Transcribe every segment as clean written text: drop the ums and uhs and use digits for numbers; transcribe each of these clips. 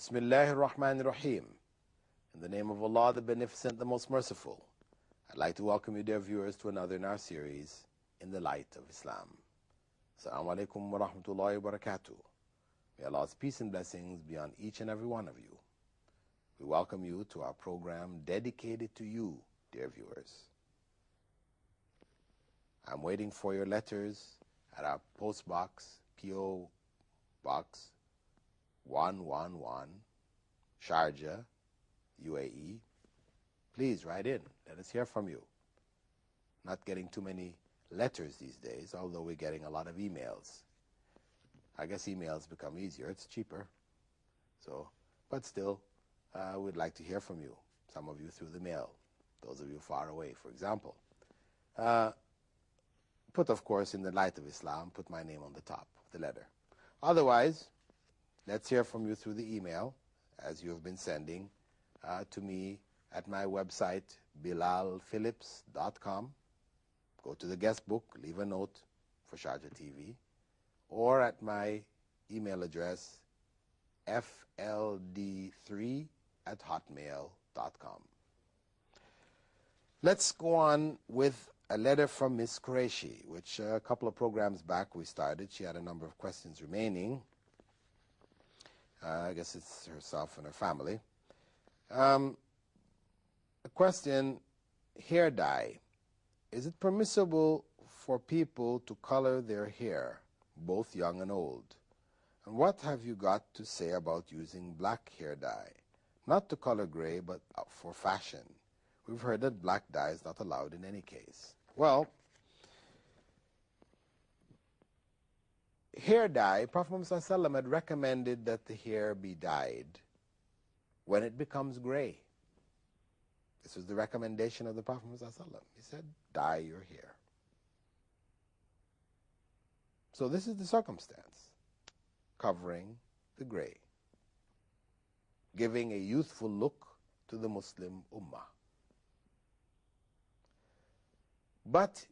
Bismillahir Rahmanir Rahim. In the name of Allah, the Beneficent, the Most Merciful. I'd like to welcome you, dear viewers, to another in our series, In the Light of Islam. Assalamu alaikum wa rahmatullahi wa barakatuh. May Allah's peace and blessings be on each and every one of you. We welcome you to our program dedicated to you, dear viewers. I'm waiting for your letters at our post box, P.O. Box 111, Sharjah, UAE. Please write in. Let us hear from you. Not getting too many letters these days, although we're getting a lot of emails. I guess emails become easier. It's cheaper. But still, we'd like to hear from you. Some of you through the mail. Those of you far away, for example. Put, of course, in the light of Islam, put my name on the top of the letter. Otherwise, let's hear from you through the email, as you have been sending to me at my website, bilalphillips.com. Go to the guest book, leave a note for Sharjah TV, or at my email address, fld3@hotmail.com. Let's go on with a letter from Miss Qureshi, which a couple of programs back we started. She had a number of questions remaining. I guess it's herself and her family. A question, hair dye. Is it permissible for people to color their hair, both young and old? And what have you got to say about using black hair dye? Not to color gray, but for fashion. We've heard that black dye is not allowed in any case. Well, hair dye, Prophet Muhammad ﷺ had recommended that the hair be dyed when it becomes gray. This was the recommendation of the Prophet Muhammad ﷺ. He said, dye your hair. So this is the circumstance, covering the gray, giving a youthful look to the Muslim Ummah. But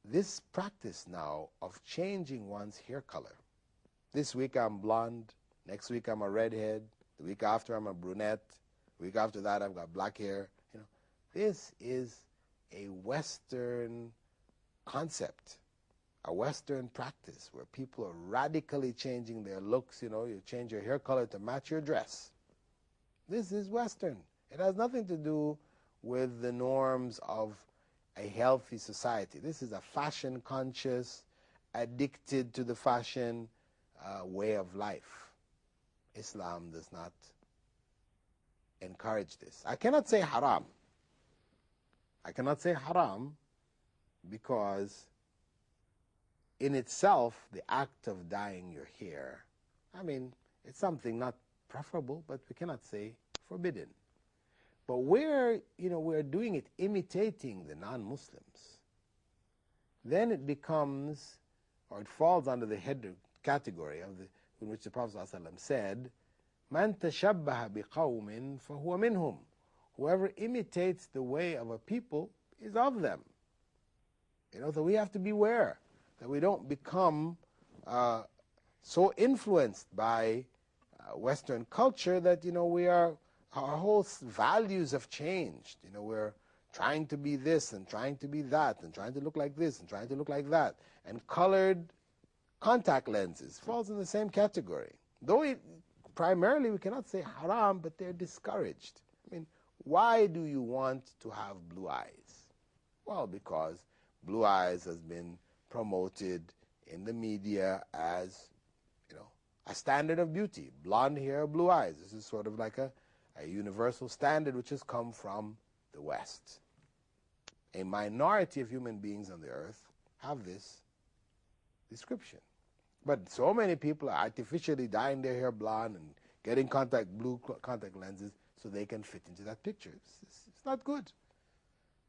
this practice now of changing one's hair color, this week I'm blonde, next week I'm a redhead, the week after I'm a brunette, the week after that I've got black hair, this is a Western concept, a Western practice where people are radically changing their looks. You change your hair color to match your dress. This is Western. It has nothing to do with the norms of a healthy society. This is a fashion-conscious, addicted to the fashion way of life. Islam does not encourage this. I cannot say haram. I cannot say haram because in itself, the act of dyeing your hair, it's something not preferable, but we cannot say forbidden. But we're doing it imitating the non-Muslims, then it becomes, or it falls under the head category in which the Prophet ﷺ said, "Man tashabbaha biqawmin fahuwa minhum." Whoever imitates the way of a people is of them. So we have to beware that we don't become so influenced by Western culture that our whole values have changed. We're trying to be this and trying to be that and trying to look like this and trying to look like that. And colored contact lenses falls in the same category. Though primarily we cannot say haram, but they're discouraged. Why do you want to have blue eyes? Well, because blue eyes has been promoted in the media as, a standard of beauty. Blonde hair, blue eyes. This is sort of like a universal standard which has come from the West. A minority of human beings on the earth have this description. But so many people are artificially dyeing their hair blonde and getting blue contact lenses so they can fit into that picture. It's not good.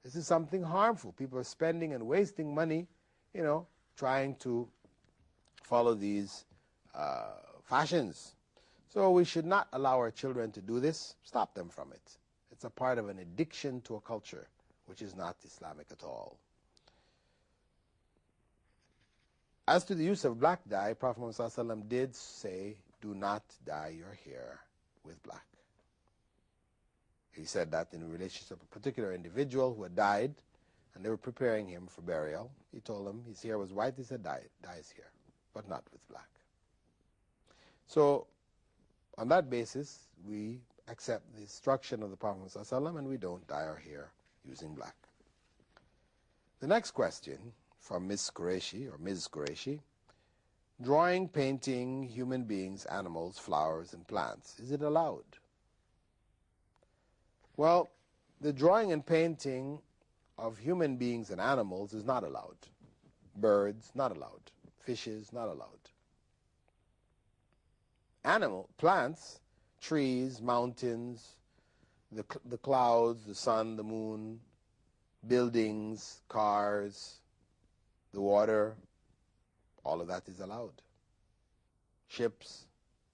This is something harmful. People are spending and wasting money, trying to follow these fashions. So we should not allow our children to do this. Stop them from it. It's a part of an addiction to a culture which is not Islamic at all. As to the use of black dye, Prophet Muhammad ﷺ did say, do not dye your hair with black. He said that in relation to a particular individual who had died, and they were preparing him for burial. He told them his hair was white. He said, dies here, but not with black. So on that basis, we accept the instruction of the Prophet ﷺ, and we don't dye our hair using black. The next question from Ms. Qureshi, drawing, painting human beings, animals, flowers, and plants, is it allowed? Well, the drawing and painting of human beings and animals is not allowed. Birds, not allowed. Fishes, not allowed. Plants, trees, mountains, the clouds, the sun, the moon, buildings, cars, the water, all of that is allowed. Ships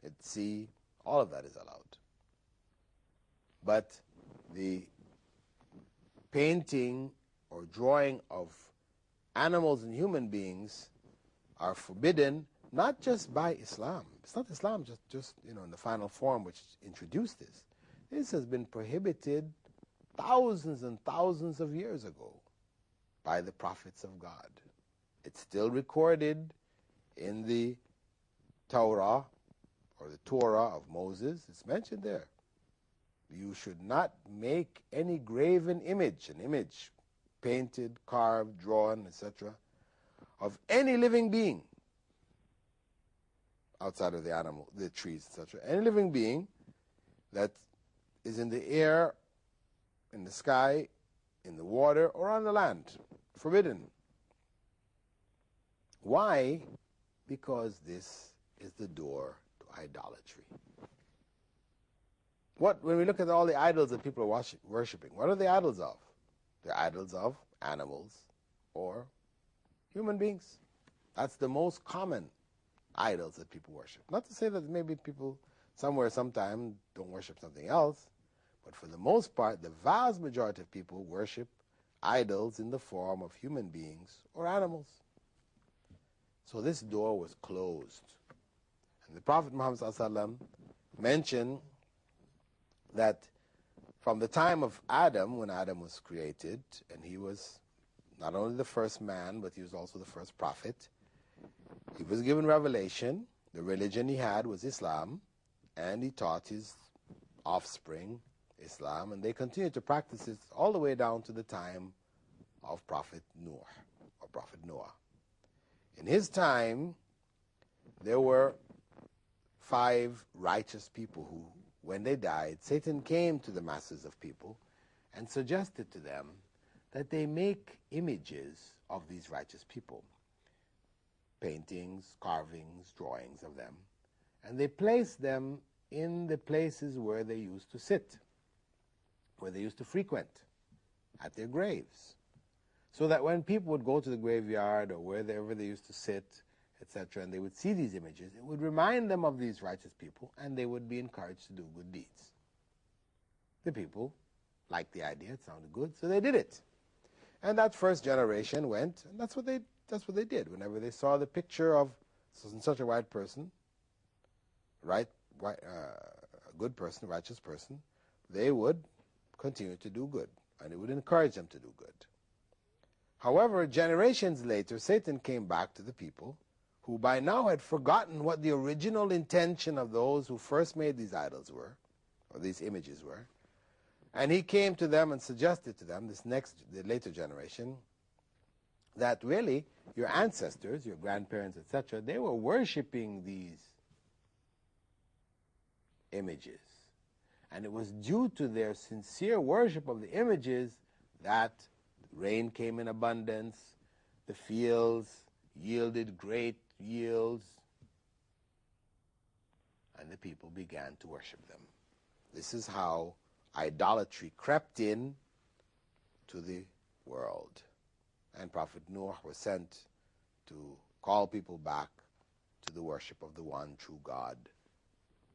at sea, all of that is allowed. But the painting or drawing of animals and human beings are forbidden, not just by Islam. It's not Islam just in the final form which introduced this. This has been prohibited thousands and thousands of years ago by the prophets of God. It's still recorded in the Torah or the Torah of Moses. It's mentioned there. You should not make any graven image, an image painted, carved, drawn, etc., of any living being outside of the animal, the trees, etc. Any living being that is in the air, in the sky, in the water, or on the land. Forbidden. Why? Because this is the door to idolatry. When we look at all the idols that people are worshiping, what are the idols of? They're idols of animals or human beings. That's the most common idols that people worship. Not to say that maybe people somewhere, sometime, don't worship something else, but for the most part, the vast majority of people worship idols in the form of human beings or animals. So this door was closed. And the Prophet Muhammad ﷺ mentioned that from the time of Adam, when Adam was created, and he was not only the first man, but he was also the first prophet, he was given revelation. The religion he had was Islam, and he taught his offspring Islam, and they continued to practice it all the way down to the time of Prophet Noah. In his time, there were 5 righteous people who, when they died, Satan came to the masses of people and suggested to them that they make images of these righteous people, paintings, carvings, drawings of them, and they placed them in the places where they used to sit, where they used to frequent, at their graves, so that when people would go to the graveyard or wherever they used to sit, etc., and they would see these images, it would remind them of these righteous people, and they would be encouraged to do good deeds. The people liked the idea, it sounded good, so they did it. And that first generation went, and that's what they did. Whenever they saw the picture of such a white person, a good person, righteous person, they would continue to do good, and it would encourage them to do good. However, generations later, Satan came back to the people who by now had forgotten what the original intention of those who first made these idols were, or these images were, and he came to them and suggested to them, the later generation, that really your ancestors, your grandparents, etc., they were worshiping these images. And it was due to their sincere worship of the images that rain came in abundance, the fields yielded great yields, and the people began to worship them. This is how idolatry crept in to the world. And Prophet Noah was sent to call people back to the worship of the one true God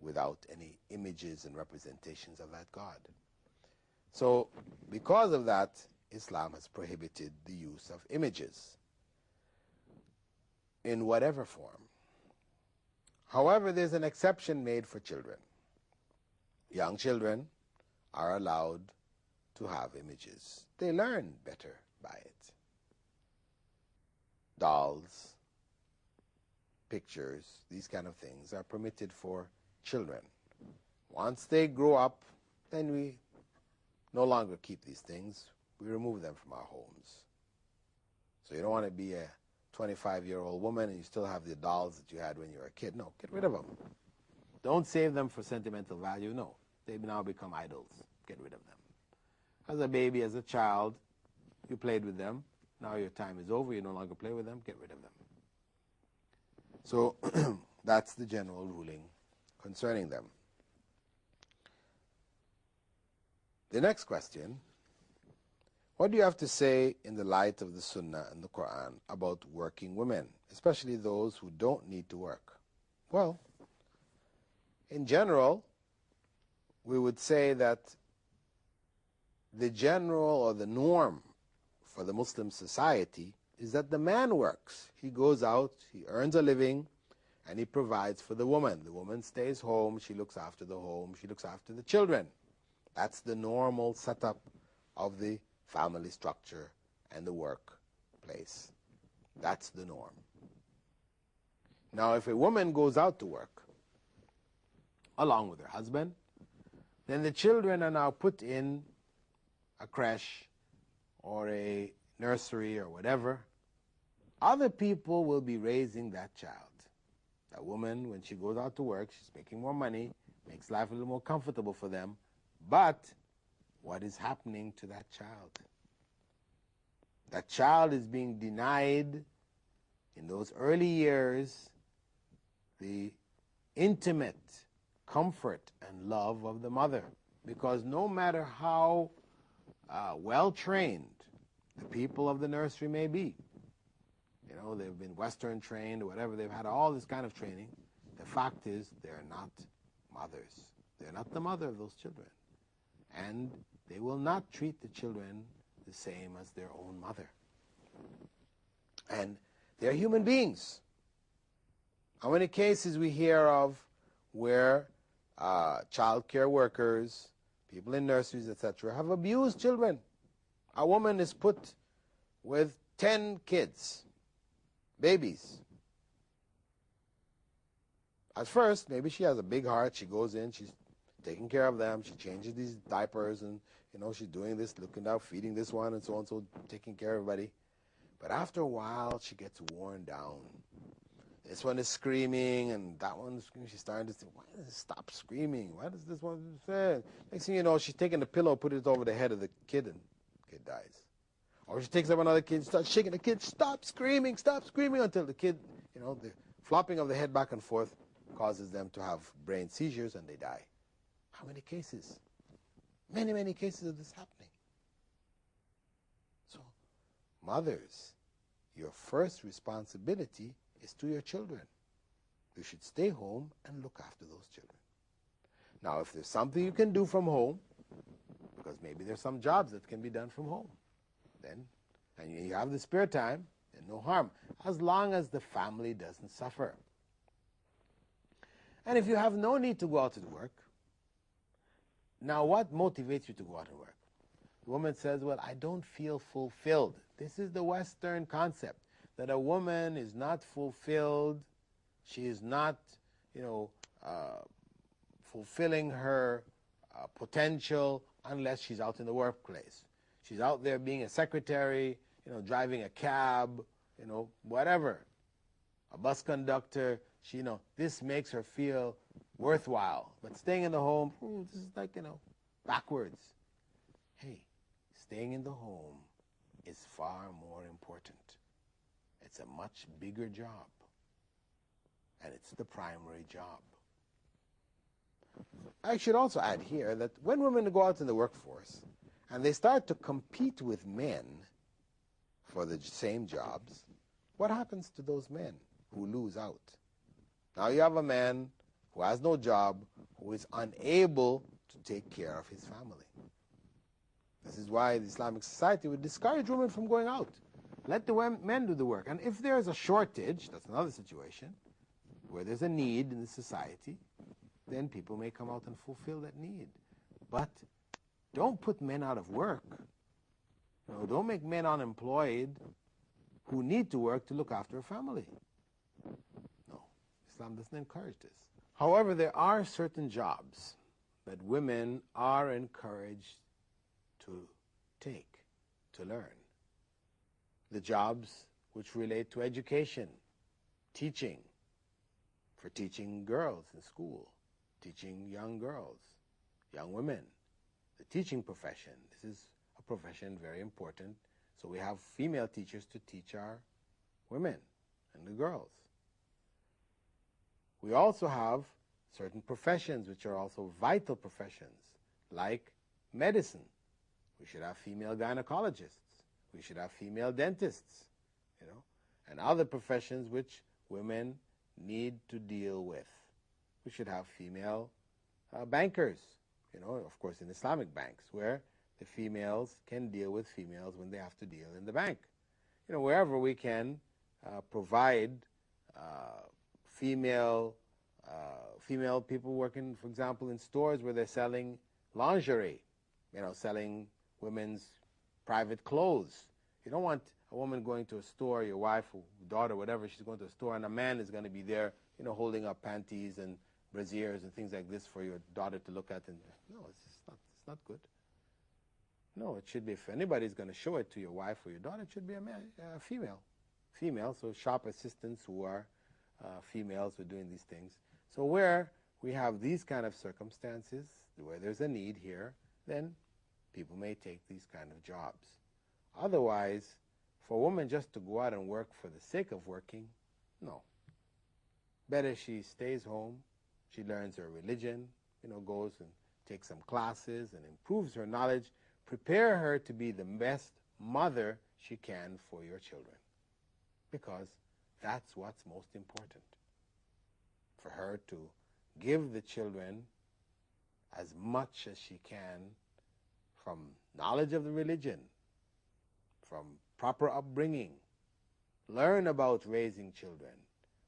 without any images and representations of that God. So because of that, Islam has prohibited the use of images in whatever form. However, there's an exception made for children. young children are allowed to have images. They learn better by it. Dolls, pictures, these kind of things are permitted for children. Once they grow up, then we no longer keep these things. We remove them from our homes. So you don't want to be a 25-year-old woman and you still have the dolls that you had when you were a kid. No, get rid of them. Don't save them for sentimental value. No, they now become idols. Get rid of them. As a baby, as a child, you played with them. Now your time is over. You no longer play with them. Get rid of them. So that's the general ruling concerning them. The next question, what do you have to say in the light of the Sunnah and the Quran about working women, especially those who don't need to work? Well, in general, we would say that the general or the norm for the Muslim society is that the man works. He goes out, he earns a living, and he provides for the woman. The woman stays home, she looks after the home, she looks after the children. That's the normal setup of the family structure and the workplace. That's the norm. Now, if a woman goes out to work along with her husband, then the children are now put in a creche or a nursery or whatever. Other people will be raising that child. That woman, when she goes out to work, she's making more money, makes life a little more comfortable for them. But what is happening to that child? That child is being denied in those early years the intimate comfort and love of the mother. Because no matter how well-trained the people of the nursery may be, you know, they've been Western trained or whatever, they've had all this kind of training, the fact is they're not mothers. They're not the mother of those children. And they will not treat the children the same as their own mother. And they're human beings. How many cases we hear of where child care workers, people in nurseries, etc., have abused children? A woman is put with 10 kids, babies. At first, maybe she has a big heart. She goes in, she's taking care of them. She changes these diapers and, you know, she's doing this, looking out, feeding this one and so on, so taking care of everybody. But after a while, she gets worn down. This one is screaming, and that one is screaming. She's starting to say, why does it stop screaming? Why does this one say? Next thing you know, she's taking the pillow, put it over the head of the kid, and the kid dies. Or she takes up another kid, starts shaking the kid, stop screaming, until the kid, you know, the flopping of the head back and forth causes them to have brain seizures, and they die. How many cases? Many, many cases of this happening. So, mothers, your first responsibility is to your children. You should stay home and look after those children. Now, if there's something you can do from home, because maybe there's some jobs that can be done from home, then, and you have the spare time, then no harm, as long as the family doesn't suffer. And if you have no need to go out to work, now what motivates you to go out and work? The woman says, well, I don't feel fulfilled. This is the Western concept, that a woman is not fulfilled, she is not, you know, fulfilling her potential unless she's out in the workplace. She's out there being a secretary, you know, driving a cab, you know, whatever, a bus conductor. She, you know, this makes her feel worthwhile. But staying in the home, this is like, you know, backwards. Hey, staying in the home is far more important. It's a much bigger job. And it's the primary job. I should also add here that when women go out in the workforce and they start to compete with men for the same jobs, what happens to those men who lose out? Now you have a man who has no job, who is unable to take care of his family. This is why the Islamic society would discourage women from going out. Let the men do the work. And if there is a shortage, that's another situation, where there's a need in the society, then people may come out and fulfill that need. But don't put men out of work. Don't make men unemployed who need to work to look after a family. No, Islam doesn't encourage this. However, there are certain jobs that women are encouraged to take, to learn. The jobs which relate to education, teaching, for teaching girls in school, teaching young girls, young women, the teaching profession. This is a profession very important. So we have female teachers to teach our women and the girls. We also have certain professions which are also vital professions, like medicine. We should have female gynecologists. We should have female dentists, and other professions which women need to deal with. We should have female bankers, of course in Islamic banks, where the females can deal with females when they have to deal in the bank. Wherever we can provide female people working, for example, in stores where they're selling lingerie, selling women's private clothes. You don't want a woman going to a store, your wife or daughter, whatever, she's going to a store, and a man is going to be there, holding up panties and brassieres and things like this for your daughter to look at. And no, it's not good. No, it should be, if anybody's going to show it to your wife or your daughter, it should be a man, female. So shop assistants who are females who are doing these things. So where we have these kind of circumstances, where there's a need here, then people may take these kind of jobs. Otherwise, for a woman just to go out and work for the sake of working, no. Better she stays home, she learns her religion, goes and takes some classes and improves her knowledge, prepare her to be the best mother she can for your children. Because that's what's most important. For her to give the children as much as she can from knowledge of the religion, from proper upbringing, learn about raising children,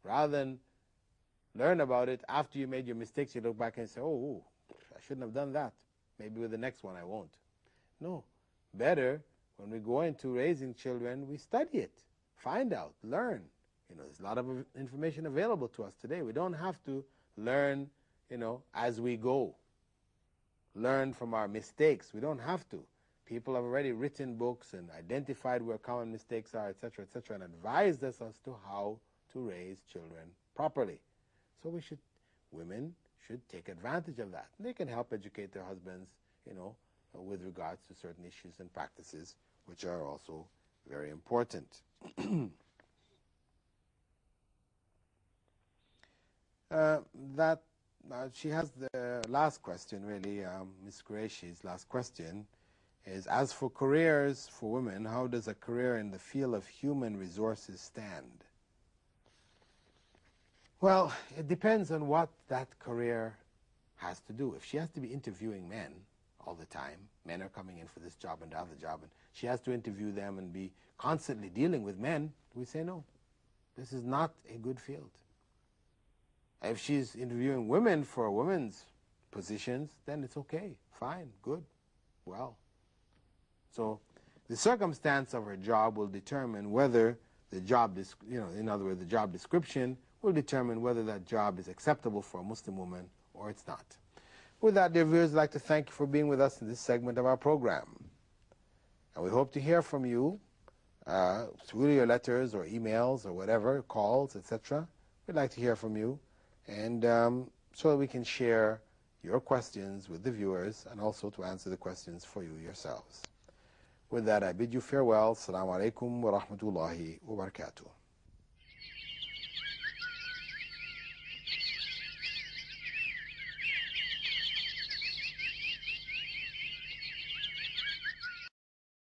rather than learn about it after you made your mistakes. You look back and say, oh, I shouldn't have done that. Maybe with the next one I won't. No, better when we go into raising children, we study it, find out, learn. There's a lot of information available to us today. We don't have to learn, as we go. Learn from our mistakes. We don't have to. People have already written books and identified where common mistakes are, etc., and advised us as to how to raise children properly. So women should take advantage of that. And they can help educate their husbands, with regards to certain issues and practices, which are also very important. She has the last question, really, Ms. Qureshi's last question is, as for careers for women, how does a career in the field of human resources stand? Well, it depends on what that career has to do. If she has to be interviewing men all the time, men are coming in for this job and the other job, and she has to interview them and be constantly dealing with men, we say no. This is not a good field. If she's interviewing women for women's positions, then it's okay, fine, good, well. So the circumstance of her job will determine whether the job, in other words, the job description will determine whether that job is acceptable for a Muslim woman or it's not. With that, dear viewers, I'd like to thank you for being with us in this segment of our program. And we hope to hear from you through your letters or emails or whatever, calls, etc. We'd like to hear from you, and so that we can share your questions with the viewers and also to answer the questions for you yourselves. With that, I bid you farewell. Assalamu alaikum wa rahmatullahi wa barakatuh.